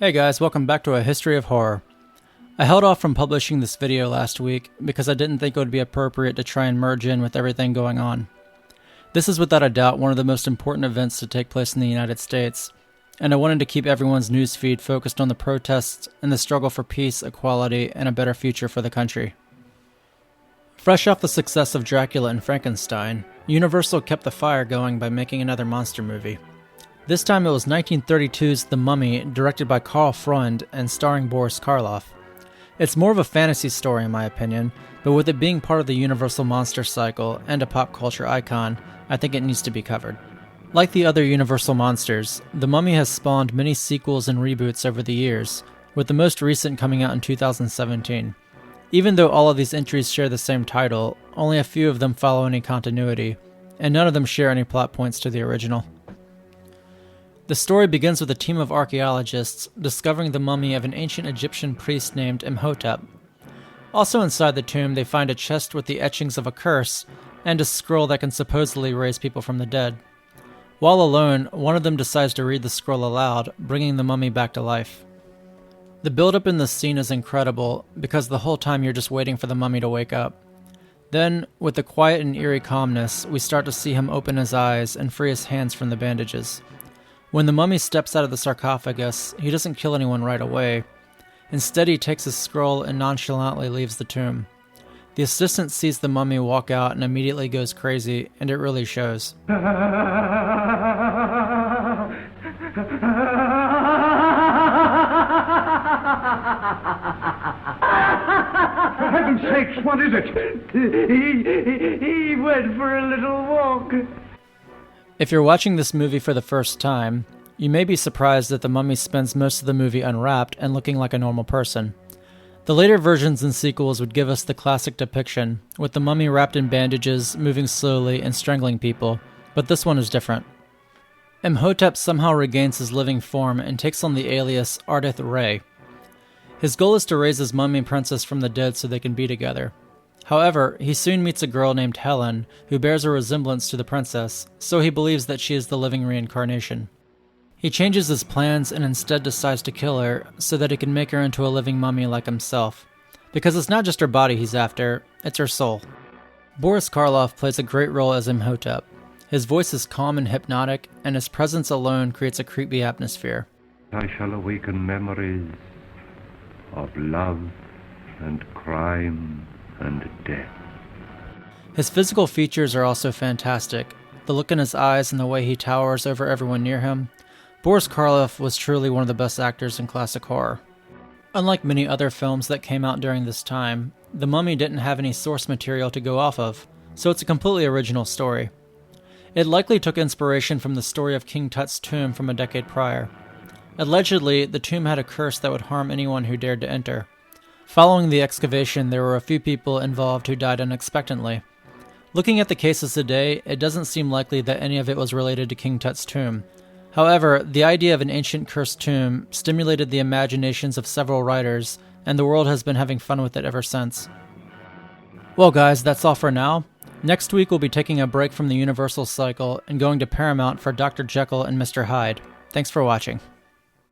Hey guys, welcome back to A History of Horror. I held off from publishing this video last week because I didn't think it would be appropriate to try and merge in with everything going on. This is without a doubt one of the most important events to take place in the United States, and I wanted to keep everyone's newsfeed focused on the protests and the struggle for peace, equality, and a better future for the country. Fresh off the success of Dracula and Frankenstein, Universal kept the fire going by making another monster movie. This time it was 1932's The Mummy, directed by Karl Freund and starring Boris Karloff. It's more of a fantasy story in my opinion, but with it being part of the Universal monster cycle and a pop culture icon, I think it needs to be covered. Like the other Universal monsters, The Mummy has spawned many sequels and reboots over the years, with the most recent coming out in 2017. Even though all of these entries share the same title, only a few of them follow any continuity, and none of them share any plot points to the original. The story begins with a team of archaeologists discovering the mummy of an ancient Egyptian priest named AHoH. Also inside the tomb, they find a chest with the etchings of a curse and a scroll that can supposedly raise people from the dead. While alone, one of them decides to read the scroll aloud, bringing the mummy back to life. The build-up in this scene is incredible because the whole time you're just waiting for the mummy to wake up. Then, with the quiet and eerie calmness, we start to see him open his eyes and free his hands from the bandages. When the mummy steps out of the sarcophagus, he doesn't kill anyone right away. Instead, he takes his scroll and nonchalantly leaves the tomb. The assistant sees the mummy walk out and immediately goes crazy, and it really shows. For heaven's sakes, what is it? He went for a little walk. If you're watching this movie for the first time, you may be surprised that the mummy spends most of the movie unwrapped and looking like a normal person. The later versions and sequels would give us the classic depiction, with the mummy wrapped in bandages, moving slowly, and strangling people, but this one is different. AHoH somehow regains his living form and takes on the alias Ardith Ray. His goal is to raise his mummy princess from the dead so they can be together. However, he soon meets a girl named Helen, who bears a resemblance to the princess, so he believes that she is the living reincarnation. He changes his plans and instead decides to kill her, so that he can make her into a living mummy like himself. Because it's not just her body he's after, it's her soul. Boris Karloff plays a great role as AHoH. His voice is calm and hypnotic, and his presence alone creates a creepy atmosphere. I shall awaken memories of love and crime and death. His physical features are also fantastic. The look in his eyes and the way he towers over everyone near him. Boris Karloff was truly one of the best actors in classic horror. Unlike many other films that came out during this time, The Mummy didn't have any source material to go off of, so it's a completely original story. It likely took inspiration from the story of King Tut's tomb from a decade prior. Allegedly, the tomb had a curse that would harm anyone who dared to enter. Following the excavation, there were a few people involved who died unexpectedly. Looking at the cases today, it doesn't seem likely that any of it was related to King Tut's tomb. However, the idea of an ancient cursed tomb stimulated the imaginations of several writers, and the world has been having fun with it ever since. Well guys, that's all for now. Next week we'll be taking a break from the Universal cycle and going to Paramount for Dr. Jekyll and Mr. Hyde. Thanks for watching.